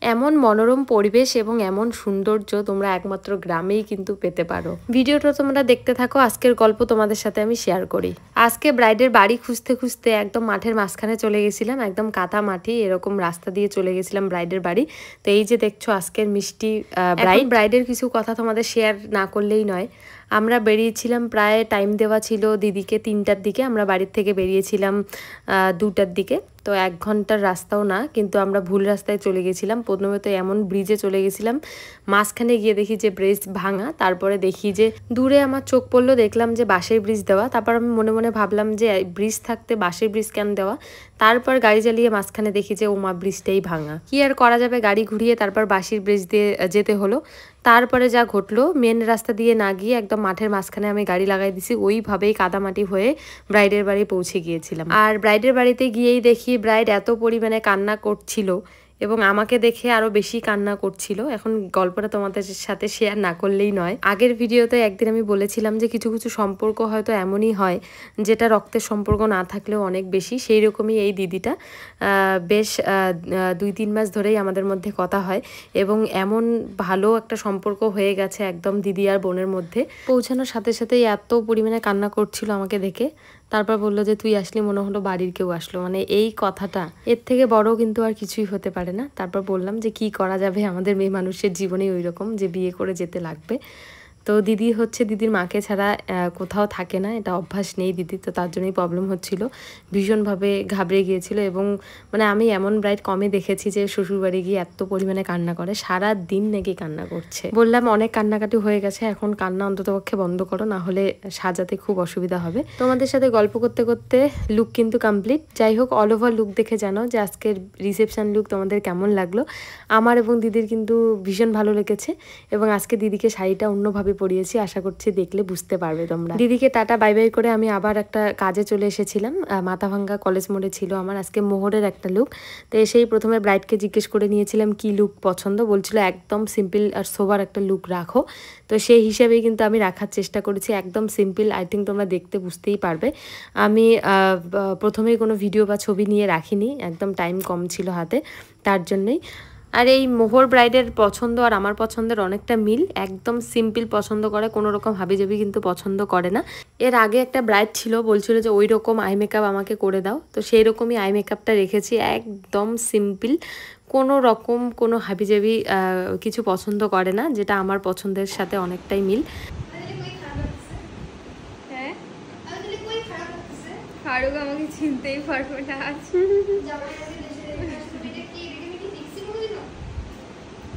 এমন মনোরম পরিবেশ এবং এমন সৌন্দর্য তোমরা একমাত্র গ্রামেই কিন্তু পেতে পারো। ভিডিওটা তোমরা দেখতে থাকো, আজকের গল্প তোমাদের সাথে আমি শেয়ার করি। আজকে ব্রাইডের বাড়ি খুঁজতে খুঁজতে একদম মাঠের মাঝখানে চলে গেছিলাম, একদম কাদা মাটি এরকম রাস্তা দিয়ে চলে গেছিলাম ব্রাইডের বাড়ি। তো এই যে দেখছো আজকের মিষ্টি ব্রাইডের কিছু কথা তোমাদের শেয়ার না করলেই নয়। আমরা বেরিয়েছিলাম, প্রায় টাইম দেওয়া ছিল দিদিকে 3টার দিকে, আমরা বাড়ির থেকে বেরিয়েছিলাম 2টার দিকে। তো 1 ঘন্টার রাস্তাও না, কিন্তু আমরা ভুল রাস্তায় চলে গেছিলাম। প্রথমে তো এমন ব্রিজে চলে গেছিলাম, মাঝখানে গিয়ে দেখি যে ব্রিজ ভাঙা। তারপরে দেখি যে দূরে আমার চোখ পড়লো, দেখলাম যে বাঁশের ব্রিজ দেওয়া। তারপর আমি মনে মনে ভাবলাম যে ব্রিজ থাকতে বাঁশের ব্রিজ কেন দেওয়া। তারপর গাড়ি চালিয়ে মাঝখানে দেখি যে ওমা ব্রিজটাই ভাঙা। কি আর করা যাবে, গাড়ি ঘুরিয়ে তারপর বাঁশের ব্রিজ দিয়ে যেতে হলো। তারপরে যা ঘটলো, মেন রাস্তা দিয়ে না গিয়ে একদম মাঠের মাঝখানে আমি গাড়ি লাগাই দিছি, ওইভাবেই কাদামাটি হয়ে ব্রাইডের বাড়ি পৌঁছে গিয়েছিলাম। আর ব্রাইডের বাড়িতে গিয়েই দেখি ব্রাইড এত পরিমাণে কান্না করছিল এবং আমাকে দেখে আরো বেশি কান্না করছিল। এখন গল্পটা তোমাদের সাথে শেয়ার না করলেই নয়। আগের ভিডিওতে একদিন আমি বলেছিলাম যে কিছু কিছু সম্পর্ক হয়তো এমনই হয় যেটা রক্তের সম্পর্ক না থাকলেও অনেক বেশি। সেই রকমই এই দিদিটা বেশ 2-3 মাস ধরেই আমাদের মধ্যে কথা হয় এবং এমন ভালো একটা সম্পর্ক হয়ে গেছে একদম দিদি আর বোনের মধ্যে। পৌঁছানোর সাথে সাথেই এত পরিমাণে কান্না করছিল আমাকে দেখে। তারপর বললো যে তুই আসলি মনে হলো বাড়ির কেউ আসলো, মানে এই কথাটা এর থেকে বড় কিন্তু আর কিছুই হতে পারে না। তারপর বললাম যে কি করা যাবে, আমাদের মেয়ে মানুষের জীবনে ওই রকম যে বিয়ে করে যেতে লাগবে। তো দিদি হচ্ছে দিদির মাকে ছাড়া কোথাও থাকে না, এটা অভ্যাস নেই দিদি, তো তার জন্যই প্রবলেম হচ্ছিল, ভীষণভাবে ঘাবড়ে গিয়েছিল। এবং মানে আমি এমন ব্রাইড কমে দেখেছি যে শ্বশুরবাড়ি গিয়ে এত পরিমাণে কান্না করে, সারা দিন নাকি কান্না করছে। বললাম অনেক কান্নাকাটি হয়ে গেছে, এখন কান্না অন্ততপক্ষে বন্ধ করো, না হলে সাজাতে খুব অসুবিধা হবে। তোমাদের সাথে গল্প করতে করতে লুক কিন্তু কমপ্লিট। যাই হোক, অল ওভার লুক দেখে জানো যে আজকের রিসেপশন লুক তোমাদের কেমন লাগলো। আমার এবং দিদির কিন্তু ভীষণ ভালো লেগেছে এবং আজকে দিদিকে শাড়িটা অন্যভাবে পরিয়েছি, আশা করছি দেখলে বুঝতে পারবে তোমরা। দিদিকে টাটা বাই বাই করে আমি আবার একটা কাজে চলে এসেছিলাম। মাথাভাঙ্গা কলেজ মোড়ে ছিল আমার আজকে মোহরের একটা লুক। তো এসেই প্রথমে ব্রাইডকে জিজ্ঞেস করে নিয়েছিলাম কি লুক পছন্দ, বলছিল একদম সিম্পল আর সোবার একটা লুক রাখো। তো সেই হিসাবেই কিন্তু আমি রাখার চেষ্টা করেছি, একদম সিম্পল। আই থিঙ্ক তোমরা দেখতে বুঝতেই পারবে। আমি প্রথমেই কোনো ভিডিও বা ছবি নিয়ে রাখিনি, একদম টাইম কম ছিল হাতে, তার জন্যই। আর এই মোহর ব্রাইডের পছন্দ আর আমার পছন্দের অনেকটা মিল, একদম সিম্পল পছন্দ করে, কোনো রকম হাবিজাবি কিন্তু পছন্দ করে না। এর আগে একটা ব্রাইড ছিল, বলছিল যে ওই রকম আই মেকআপ আমাকে করে দাও, তো সেই রকমই আই মেকআপটা রেখেছি, একদম সিম্পল, কোনো রকম কোনো হাবিজাবি কিছু পছন্দ করে না, যেটা আমার পছন্দের সাথে অনেকটাই মিল। ফারুক আমাকে চিনতেই পারবে না,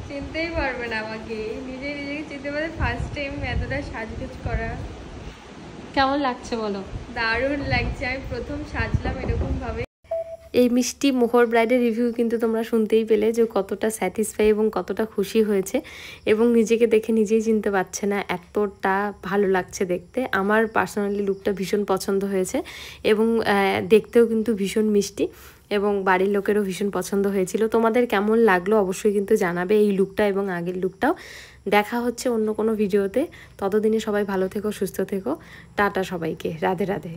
চিনতেই পারবে না আমাকে, নিজেকে চিনতে পারে। ফার্স্ট টাইম এতটা সাজগোজ করা। কেমন লাগছে বলো? দারুণ লাগছে, আমি প্রথম সাজলাম এরকম ভাবে। এই মিষ্টি মোহর ব্রাইডের রিভিউ কিন্তু তোমরা শুনতেই পেলে যে কতটা স্যাটিসফাই এবং কতটা খুশি হয়েছে এবং নিজেকে দেখে নিজেই চিনতে পারছে না, এতটা ভালো লাগছে দেখতে। আমার পার্সোনালি লুকটা ভীষণ পছন্দ হয়েছে এবং দেখতেও কিন্তু ভীষণ মিষ্টি এবং বাড়ির লোকেরও ভীষণ পছন্দ হয়েছিল। তোমাদের কেমন লাগলো অবশ্যই কিন্তু জানাবে এই লুকটা এবং আগের লুকটাও। দেখা হচ্ছে অন্য কোনো ভিডিওতে, ততদিনে সবাই ভালো থেকো, সুস্থ থেকো, টাটা সবাইকে, রাধে রাধে।